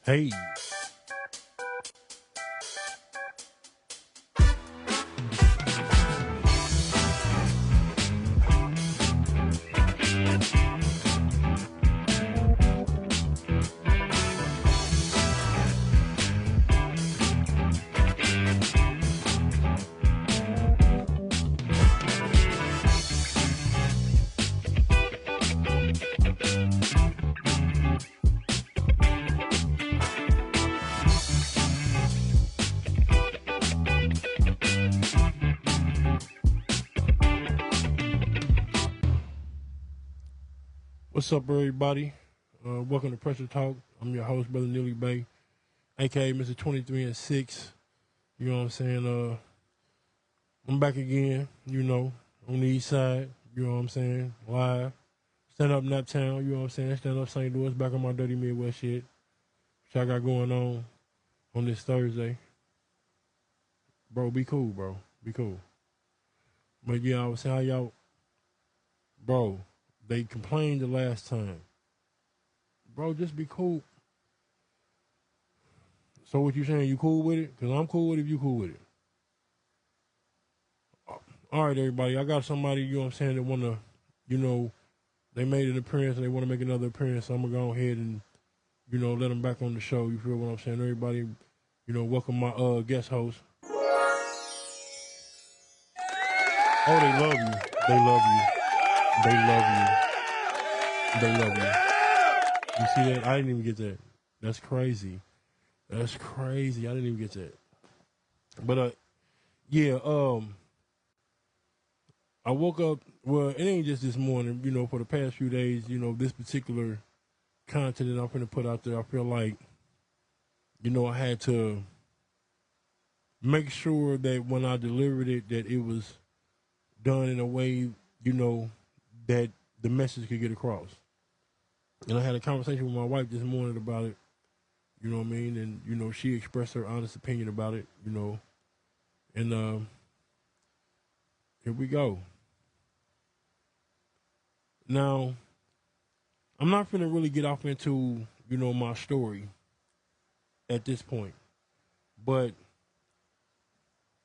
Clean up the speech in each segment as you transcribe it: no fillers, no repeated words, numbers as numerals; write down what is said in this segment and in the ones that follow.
Hey, what's up, everybody? Welcome to Pressure Talk. I'm your host, Brother Neely Bay, aka Mr. 23 and 6. You know what I'm saying? I'm back again, on the east side. You know what I'm saying? Live. Stand up Naptown, you know what I'm saying? Stand up St. Louis, back on my dirty Midwest shit. What y'all got going on this Thursday? Bro, be cool, bro. Be cool. But yeah, I was saying how y'all, bro, they complained the last time. Bro, just be cool. So what you saying? You cool with it? Because I'm cool with it if you cool with it. All right, everybody. I got somebody, you know what I'm saying, that want to, they made an appearance and they want to make another appearance. So I'm going to go ahead and, let them back on the show. You feel what I'm saying? Everybody, welcome my guest host. Oh, they love you. They love you. They love you. They love you. You see that? I didn't even get that. That's crazy. That's crazy. I didn't even get that. But, yeah, I woke up, well, it ain't just this morning, for the past few days, this particular content that I'm going to put out there, I feel like, I had to make sure that when I delivered it, that it was done in a way, that the message could get across. And I had a conversation with my wife this morning about it, you know what I mean? And, she expressed her honest opinion about it, and here we go. Now, I'm not going to really get off into, my story at this point, but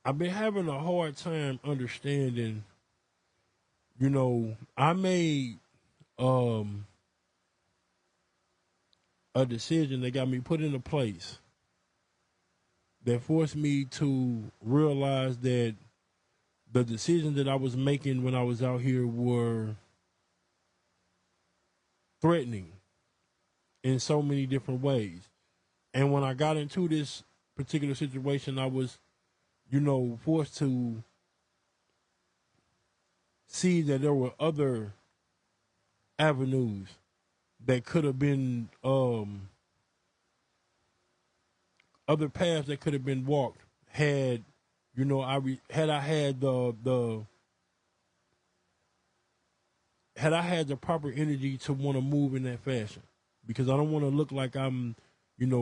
I've been having a hard time understanding, I made a decision that got me put in a place that forced me to realize that the decisions that I was making when I was out here were threatening in so many different ways. And when I got into this particular situation, I was, forced to see that there were other avenues that could have been other paths that could have been walked had had I had had I had the proper energy to want to move in that fashion, because I don't want to look like I'm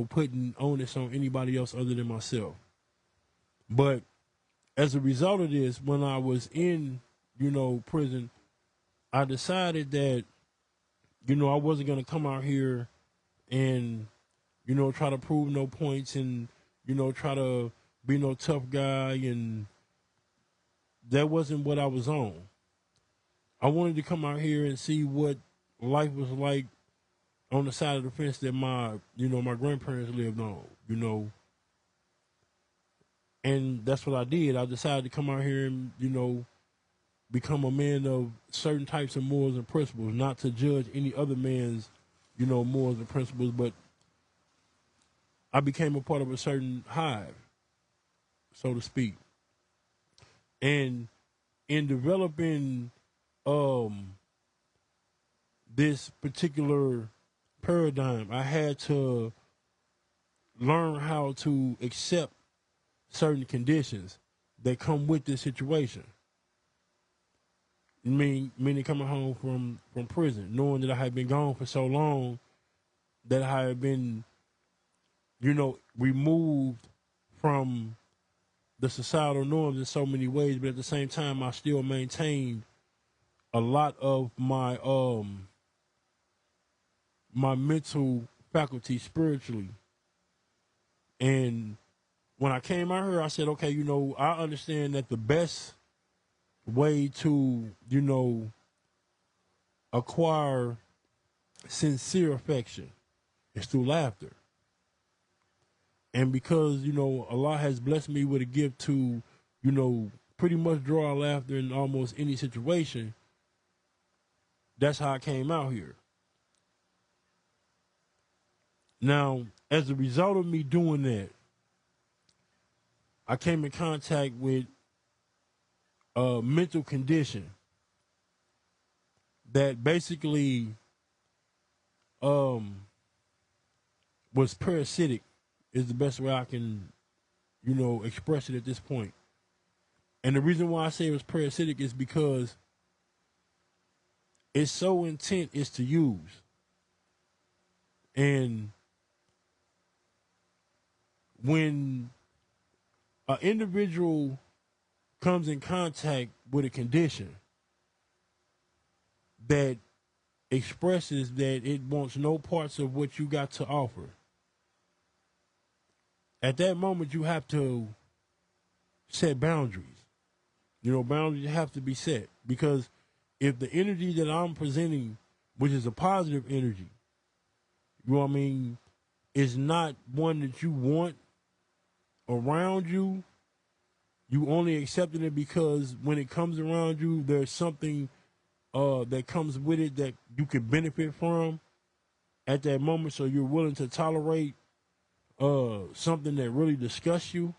putting onus on anybody else other than myself. But as a result of this, when I was in prison, I decided that I wasn't going to come out here and try to prove no points and, try to be no tough guy. And that wasn't what I was on. I wanted to come out here and see what life was like on the side of the fence that my grandparents lived on, And that's what I did. I decided to come out here and, become a man of certain types of morals and principles, not to judge any other man's, morals and principles, but I became a part of a certain hive, so to speak. And in developing this particular paradigm, I had to learn how to accept certain conditions that come with this situation. Meaning coming home from prison, knowing that I had been gone for so long, that I had been, removed from the societal norms in so many ways, but at the same time, I still maintained a lot of my mental faculty spiritually, And when I came out here, I said, okay, I understand that the best way to, acquire sincere affection is through laughter. And because, Allah has blessed me with a gift to, pretty much draw laughter in almost any situation, that's how I came out here. Now, as a result of me doing that, I came in contact with a mental condition that basically was parasitic, is the best way I can, express it at this point. And the reason why I say it was parasitic is because it's so intent is to use. And when an individual comes in contact with a condition that expresses that it wants no parts of what you got to offer, at that moment you have to set boundaries. Boundaries have to be set, because if the energy that I'm presenting, which is a positive energy, you know what I mean, is not one that you want around you, you only accepting it because when it comes around you, there's something that comes with it that you can benefit from at that moment, so you're willing to tolerate something that really disgusts you.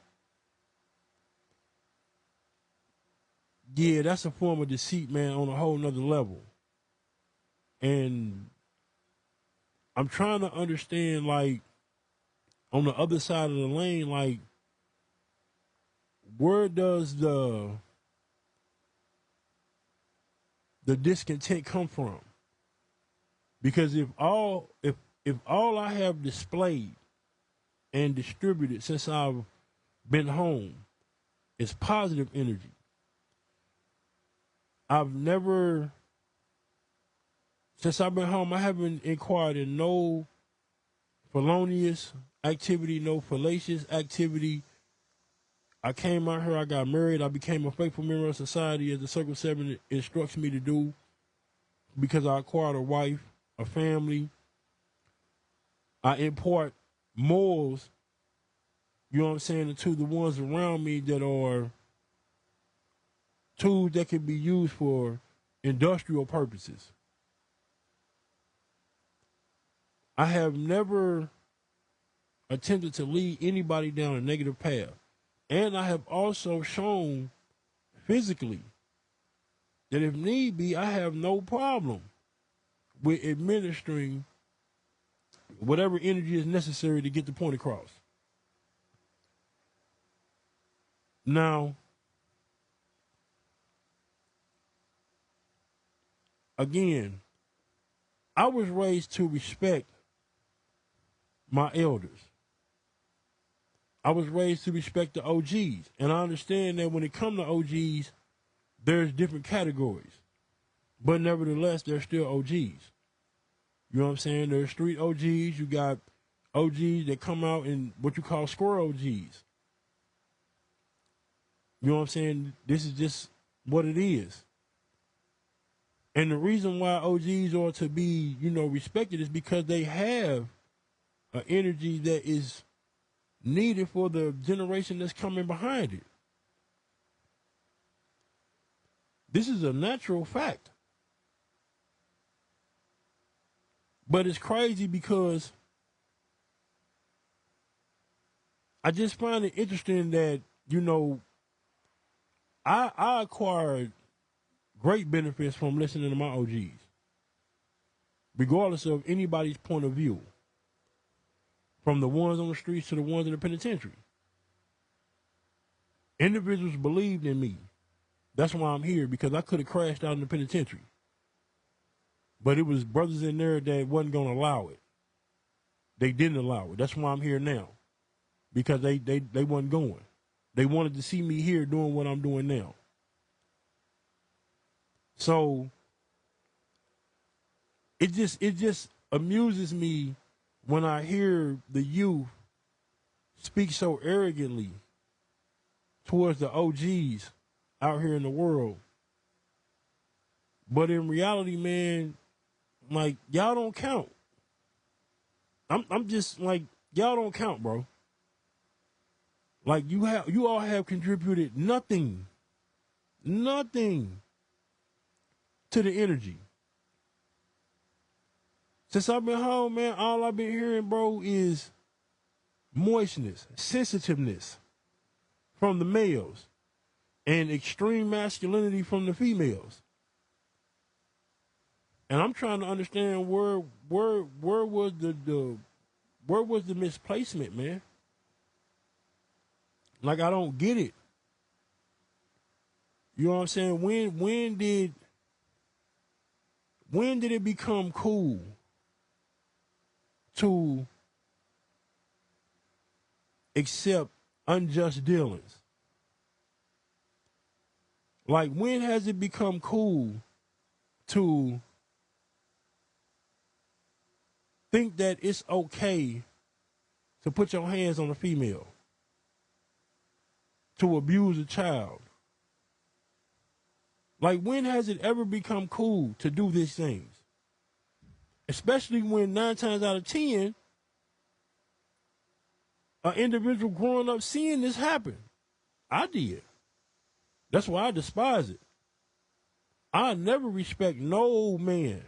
Yeah, that's a form of deceit, man, on a whole nother level. And I'm trying to understand, like, on the other side of the lane, like, where does the discontent come from? Because if all I have displayed and distributed since I've been home is positive energy, I've never, since I've been home, I haven't inquired in no felonious activity, no fallacious activity. I came out here, I got married, I became a faithful member of society as the Circle 7 instructs me to do, because I acquired a wife, a family. I impart morals, you know what I'm saying, to the ones around me that are tools that can be used for industrial purposes. I have never attempted to lead anybody down a negative path. And I have also shown physically that if need be, I have no problem with administering whatever energy is necessary to get the point across. Now, again, I was raised to respect my elders. I was raised to respect the OGs. And I understand that when it comes to OGs, there's different categories. But nevertheless, they're still OGs. You know what I'm saying? There's street OGs. You got OGs that come out in what you call square OGs. You know what I'm saying? This is just what it is. And the reason why OGs are to be, respected is because they have an energy that is needed for the generation that's coming behind it. This is a natural fact. But it's crazy because I just find it interesting that, I acquired great benefits from listening to my OGs, regardless of anybody's point of view, from the ones on the streets to the ones in the penitentiary. Individuals believed in me. That's why I'm here, because I could have crashed out in the penitentiary. But it was brothers in there that wasn't going to allow it. They didn't allow it. That's why I'm here now, because they wasn't going. They wanted to see me here doing what I'm doing now. So it just amuses me when I hear the youth speak so arrogantly towards the OGs out here in the world. But in reality, man, like, y'all don't count. I'm just like, y'all don't count, bro. Like, you all have contributed nothing to the energy. Since I've been home, man, all I've been hearing, bro, is moistness, sensitiveness from the males, and extreme masculinity from the females. And I'm trying to understand where was where was the misplacement, man? Like, I don't get it. You know what I'm saying? When did it become cool to accept unjust dealings? Like, when has it become cool to think that it's okay to put your hands on a female, to abuse a child? Like, when has it ever become cool to do these things? Especially when 9 times out of 10, an individual growing up seeing this happen. I did. That's why I despise it. I never respect no man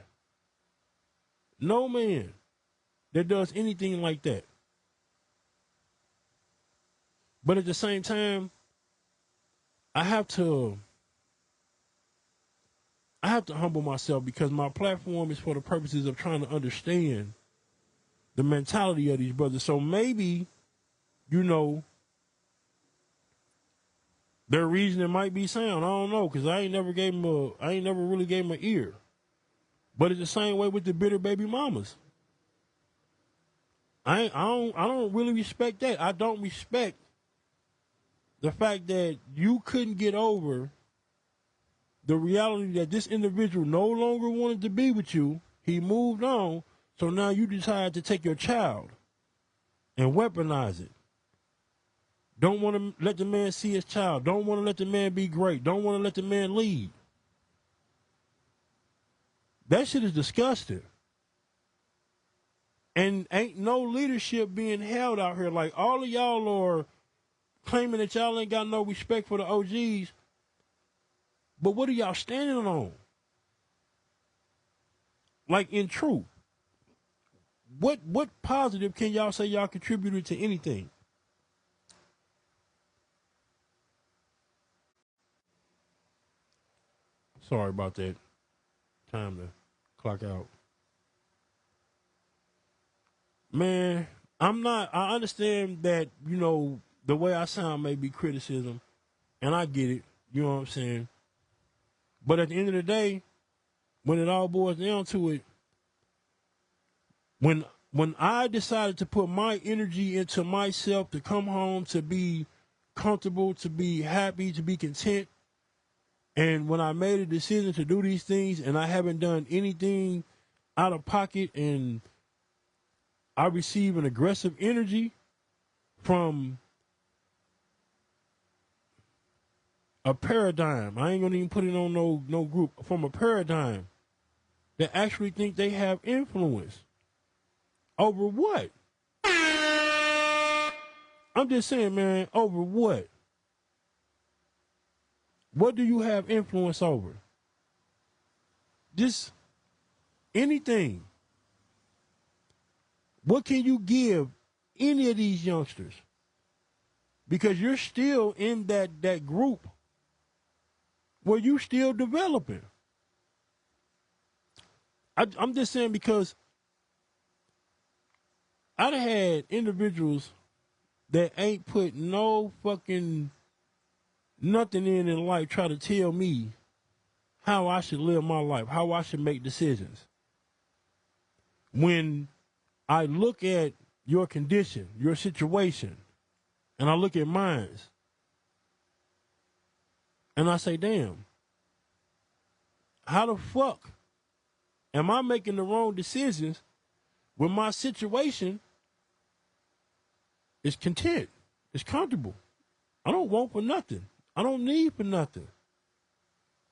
that does anything like that. But at the same time, I have to humble myself, because my platform is for the purposes of trying to understand the mentality of these brothers. So maybe, you know, their reasoning might be sound. I don't know, because I ain't never really gave them an ear. But it's the same way with the bitter baby mamas. I don't really respect that. I don't respect the fact that you couldn't get over the reality that this individual no longer wanted to be with you. He moved on, so now you decide to take your child and weaponize it. Don't want to let the man see his child. Don't want to let the man be great. Don't want to let the man lead. That shit is disgusting. And ain't no leadership being held out here. Like, all of y'all are claiming that y'all ain't got no respect for the OGs. But what are y'all standing on? Like, in truth, what positive can y'all say y'all contributed to anything? Sorry about that. Time to clock out. Man, I understand that, you know, the way I sound may be criticism, and I get it. You know what I'm saying? But at the end of the day, when it all boils down to it, when I decided to put my energy into myself, to come home, to be comfortable, to be happy, to be content, and when I made a decision to do these things and I haven't done anything out of pocket, and I receive an aggressive energy from a paradigm. I ain't gonna even put it on no group. From a paradigm that actually think they have influence over what? I'm just saying, man, over what? What do you have influence over? Just anything. What can you give any of these youngsters? Because you're still in that group where you still developing. I'm just saying, because I've had individuals that ain't put no fucking nothing in life try to tell me how I should live my life, how I should make decisions. When I look at your condition, your situation, and I look at mine, and I say, damn, how the fuck am I making the wrong decisions when my situation It's content. It's comfortable. I don't want for nothing. I don't need for nothing.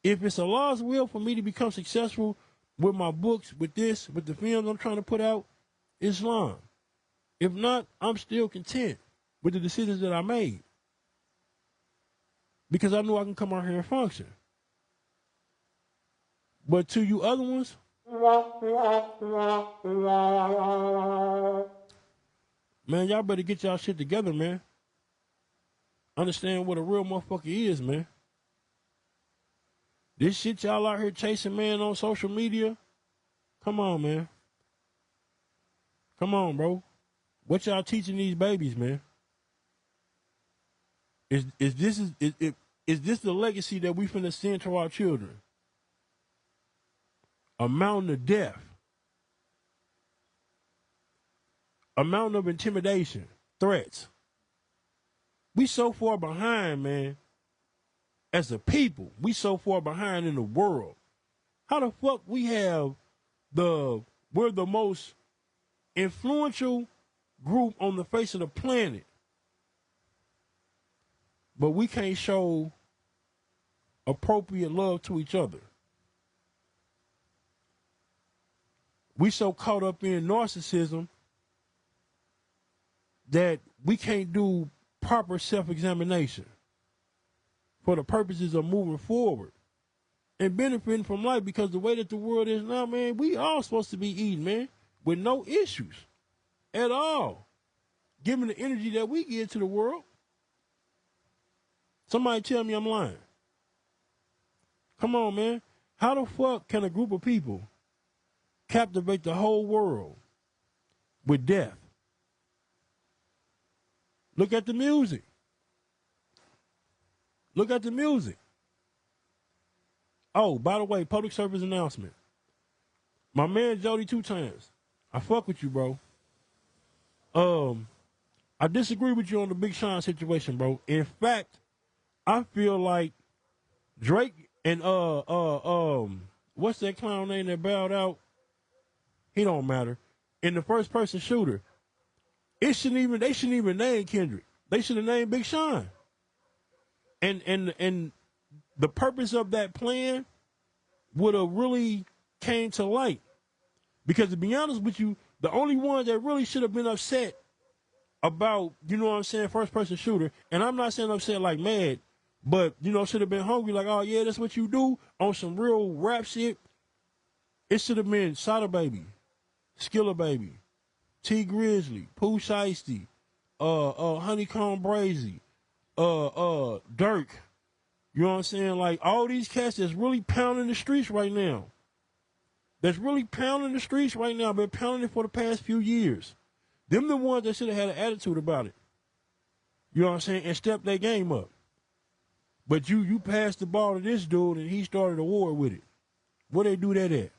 If it's Allah's will for me to become successful with my books, with this, with the films I'm trying to put out, Islam. If not, I'm still content with the decisions that I made. Because I know I can come out here and function. But to you other ones, man, y'all better get y'all shit together, man. Understand what a real motherfucker is, man. This shit y'all out here chasing, man, on social media. Come on, man. Come on, bro. What y'all teaching these babies, man? Is this the legacy that we finna send to our children? A mountain of death. A mountain of intimidation. Threats. We so far behind, man. As a people, we so far behind in the world. How the fuck we're the most influential group on the face of the planet, but we can't show appropriate love to each other. We so caught up in narcissism that we can't do proper self-examination for the purposes of moving forward and benefiting from life, because the way that the world is now, man, we all supposed to be eating, man, with no issues at all, given the energy that we give to the world. Somebody tell me I'm lying. Come on, man. How the fuck can a group of people captivate the whole world with death? Look at the music. Look at the music. Oh, by the way, public service announcement. My man Jody 2 Times. I fuck with you, bro. I disagree with you on the Big Sean situation, bro. In fact, I feel like Drake and what's that clown name that bowed out? He don't matter. In the first person shooter, they shouldn't even name Kendrick. They should have named Big Sean. And the purpose of that plan would have really came to light. Because to be honest with you, the only one that really should have been upset about, you know what I'm saying, first person shooter, and I'm not saying upset like mad, but, you know, should have been hungry, like, oh yeah, that's what you do, on some real rap shit. It should have been Sada Baby, Skilla Baby, T Grizzly, Pooh Shiesty, Honeycomb Brazy, Dirk. You know what I'm saying? Like, all these cats that's really pounding the streets right now. Been pounding it for the past few years. Them the ones that should have had an attitude about it. You know what I'm saying? And stepped their game up. But you passed the ball to this dude and he started a war with it. Where they do that at?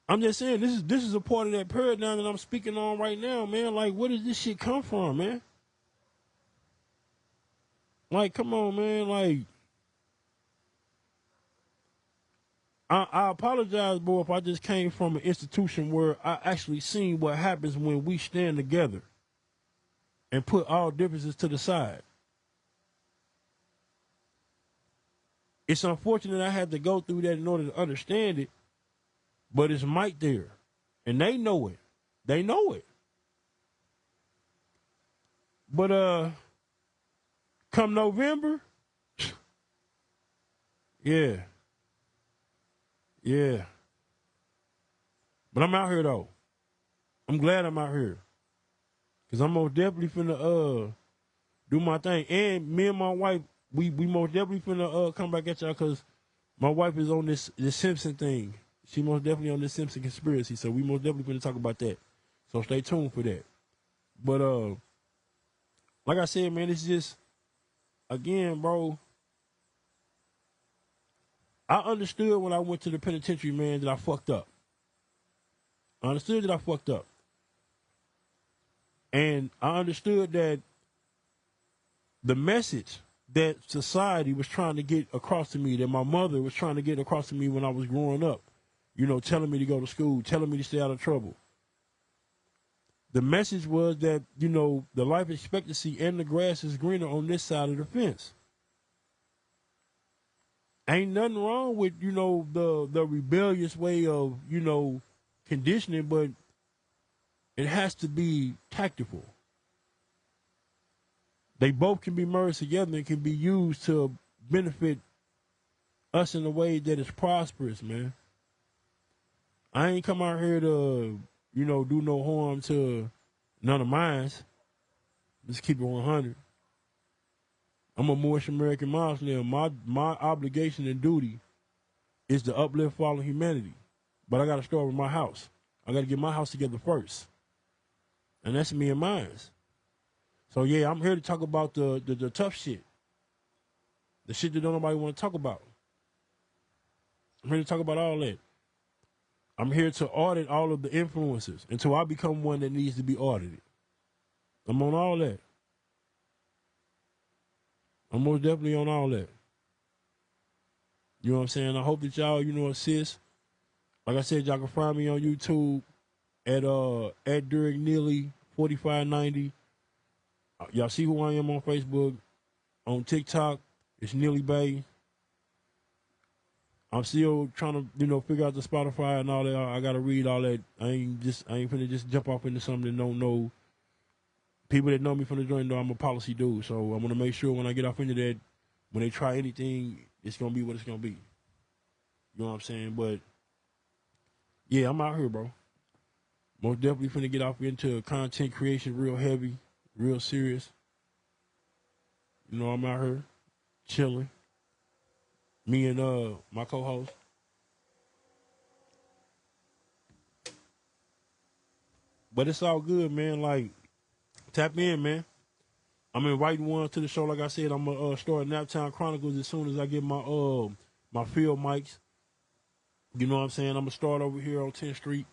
I'm just saying, this is a part of that paradigm that I'm speaking on right now, man. Like, where does this shit come from, man? Like, come on, man. Like, I apologize, boy, if I just came from an institution where I actually seen what happens when we stand together and put all differences to the side. It's unfortunate I had to go through that in order to understand it, but it's might there, and they know it. They know it. But come November, yeah. But I'm out here though. I'm glad I'm out here, cause I'm most definitely finna do my thing, and me and my wife, we most definitely finna come back at y'all, cause my wife is on this Simpson thing. She most definitely on this Simpson conspiracy, so we most definitely finna talk about that. So stay tuned for that. But like I said, man, it's just, again, bro, I understood when I went to the penitentiary, man, that I fucked up. I understood that I fucked up. And I understood that the message that society was trying to get across to me, that my mother was trying to get across to me when I was growing up, you know, telling me to go to school, telling me to stay out of trouble. The message was that, you know, the life expectancy and the grass is greener on this side of the fence. Ain't nothing wrong with, you know, the rebellious way of, you know, conditioning, but it has to be tactful. They both can be merged together and can be used to benefit us in a way that is prosperous, man. I ain't come out here to, you know, do no harm to none of mine. Let's keep it 100. I'm a Moorish American Muslim. My obligation and duty is to uplift fallen humanity. But I got to start with my house. I got to get my house together first. And that's me and mine. So, yeah, I'm here to talk about the tough shit. The shit that don't nobody want to talk about. I'm here to talk about all that. I'm here to audit all of the influences until I become one that needs to be audited. I'm on all that. I'm most definitely on all that. You know what I'm saying? I hope that y'all, you know, assist. Like I said, y'all can find me on YouTube at Derek Neely 4590. Y'all see who I am on Facebook. On TikTok, it's Neely Bay. I'm still trying to, you know, figure out the Spotify and all that. I gotta read all that. I ain't finna just jump off into something that don't know. People that know me from the joint know I'm a policy dude. So I'm gonna make sure when I get off into that, when they try anything, it's gonna be what it's gonna be. You know what I'm saying? But yeah, I'm out here, bro. Most definitely finna get off into content creation real heavy, real serious. You know, I'm out here chilling. Me and my co-host. But it's all good, man. Like, tap in, man. I'm inviting one to the show. Like I said, I'm gonna start Naptown Chronicles as soon as I get my field mics. You know what I'm saying? I'm gonna start over here on 10th Street.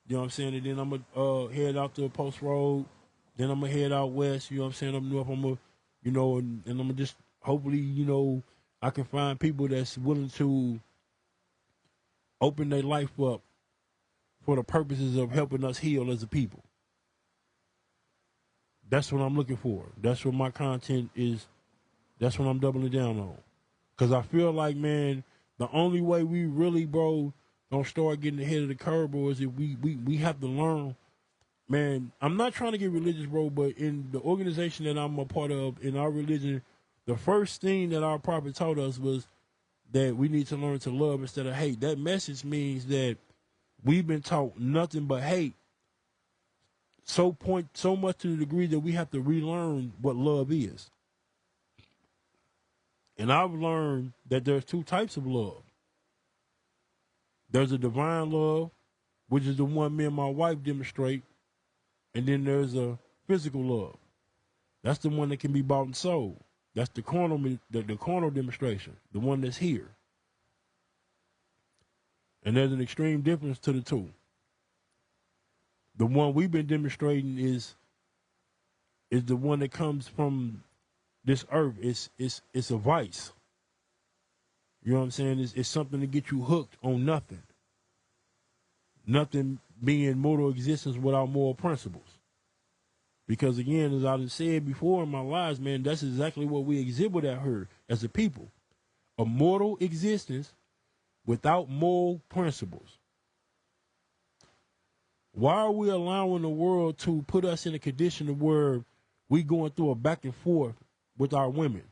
You know what I'm saying? And then I'm gonna head out to Post Road. Then I'm gonna head out west. You know what I'm saying? Up north. I'm gonna, you know, and I'm gonna just hopefully, you know, I can find people that's willing to open their life up for the purposes of helping us heal as a people. That's what I'm looking for. That's what my content is. That's what I'm doubling down on. Because I feel like, man, the only way we really, bro, don't start getting ahead of the curve, bro, is if we have to learn. Man, I'm not trying to get religious, bro, but in the organization that I'm a part of, in our religion, the first thing that our prophet taught us was that we need to learn to love instead of hate. That message means that we've been taught nothing but hate. So much to the degree that we have to relearn what love is. And I've learned that there's two types of love. There's a divine love, which is the one me and my wife demonstrate, and then there's a physical love. That's the one that can be bought and sold. That's the carnal demonstration, the one that's here. And there's an extreme difference to the two. The one we've been demonstrating is the one that comes from this earth. It's a vice. You know what I'm saying? It's something to get you hooked on nothing. Nothing being mortal existence without moral principles. Because again, as I said before in my lives, man, that's exactly what we exhibit out here as a people. A mortal existence without moral principles. Why are we allowing the world to put us in a condition of where we going through a back and forth with our women?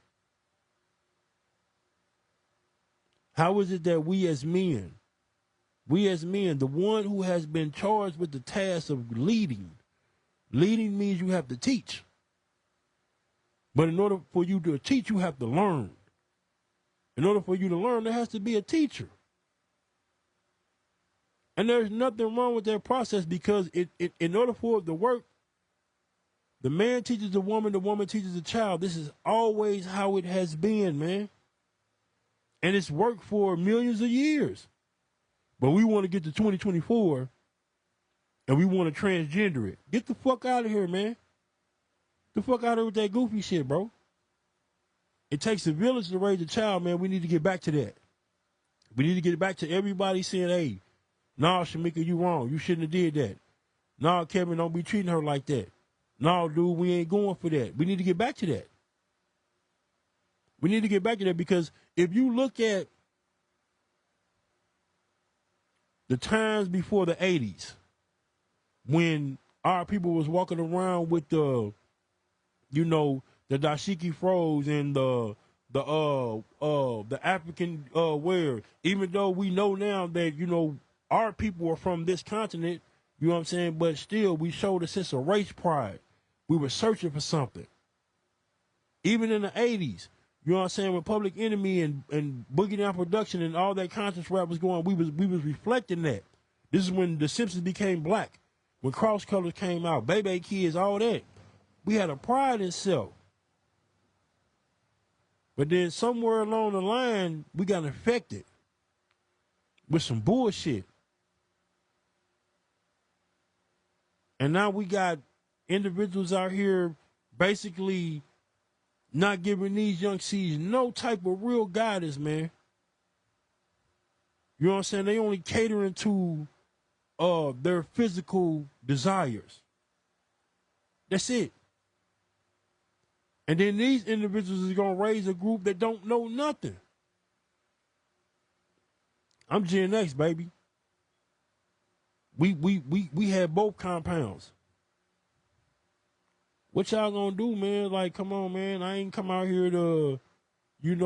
How is it that we as men, the one who has been charged with the task of leading means you have to teach. But in order for you to teach, you have to learn. In order for you to learn, there has to be a teacher. And there's nothing wrong with that process because in order for it to work, the man teaches the woman teaches the child. This is always how it has been, man. And it's worked for millions of years. But we want to get to 2024 and we want to transgender it. Get the fuck out of here, man. The fuck out of here with that goofy shit, bro. It takes a village to raise a child, man. We need to get back to that. We need to get back to everybody saying, hey, nah, Shamika, you wrong. You shouldn't have did that. No, Kevin, don't be treating her like that. No, dude, we ain't going for that. We need to get back to that. We need to get back to that because if you look at the times before the 80s, when our people was walking around with the dashiki froze and the African wear, even though we know now that, our people are from this continent, you know what I'm saying? But still, we showed a sense of race pride. We were searching for something. Even in the 80s, you know what I'm saying? When Public Enemy and Boogie Down Production and all that conscious rap was going, we was reflecting that. This is when The Simpsons became black. When Cross Colors came out, Baby Kids, all that. We had a pride in self. But then somewhere along the line, we got infected with some bullshit. And now we got individuals out here basically not giving these young seeds no type of real guidance, man. You know what I'm saying? They only catering to their physical desires. That's it. And then these individuals is gonna raise a group that don't know nothing. I'm Gen X, baby. We had both compounds. What y'all gonna do, man? Like, come on, man. I ain't come out here to, get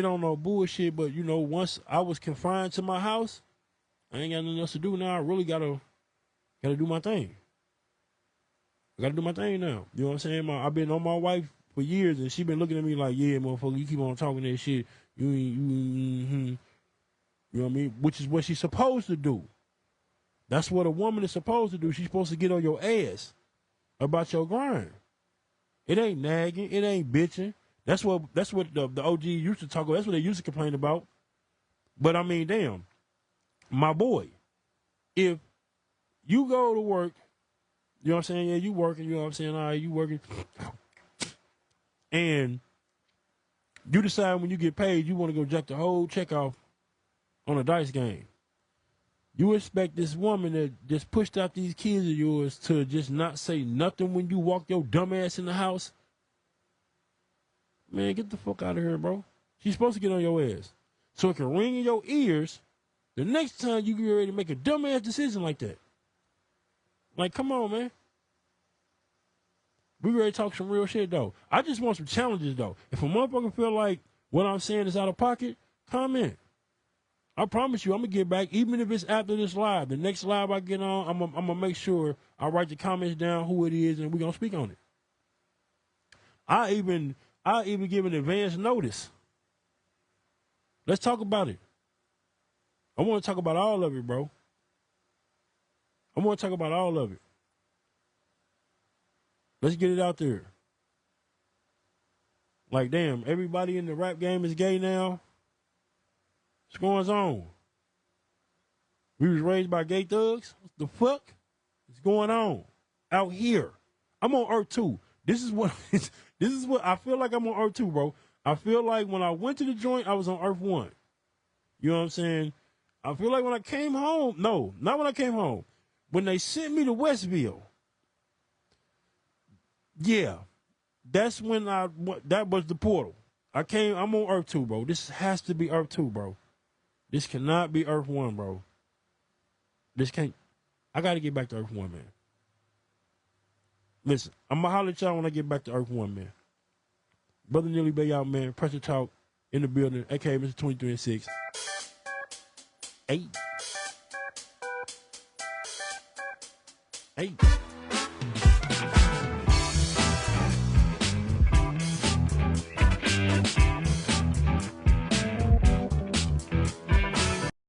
on no bullshit. But once I was confined to my house, I ain't got nothing else to do now. I really gotta do my thing. I gotta do my thing now. You know what I'm saying? I've been on my wife for years, and she been looking at me like, yeah, motherfucker, you keep on talking that shit. You know what I mean? Which is what she's supposed to do. That's what a woman is supposed to do. She's supposed to get on your ass about your grind. It ain't nagging. It ain't bitching. That's what the OG used to talk about. That's what they used to complain about. But I mean, damn, my boy, if you go to work, you know what I'm saying? Yeah, you working, you know what I'm saying? All right, you working. And you decide when you get paid, you want to go jack the whole check off on a dice game. You expect this woman that just pushed out these kids of yours to just not say nothing when you walk your dumb ass in the house? Man, get the fuck out of here, bro. She's supposed to get on your ass so it can ring in your ears the next time you get ready to make a dumb ass decision like that. Like, come on, man. We ready to talk some real shit, though. I just want some challenges, though. If a motherfucker feel like what I'm saying is out of pocket, comment. I promise you, I'm going to get back, even if it's after this live. The next live I get on, I'm going to make sure I write the comments down, who it is, and we're going to speak on it. I even give an advance notice. Let's talk about it. I want to talk about all of it, bro. I want to talk about all of it. Let's get it out there. Like, damn, everybody in the rap game is gay now. What's going on? We was raised by gay thugs. What the fuck is going on out here? I'm on Earth 2. This is what I feel like I'm on Earth 2, bro. I feel like when I went to the joint, I was on Earth 1. You know what I'm saying? I feel like when I came home, no, not when I came home. When they sent me to Westville, yeah, that's when that was the portal. I'm on Earth 2, bro. This has to be Earth 2, bro. This cannot be Earth 1, bro. I got to get back to Earth 1, man. Listen, I'm going to holler at y'all when I get back to Earth 1, man. Brother Nearly Bay out, man. Pressure Talk in the building, a.k.a. Mr. 23 and 6. Hey.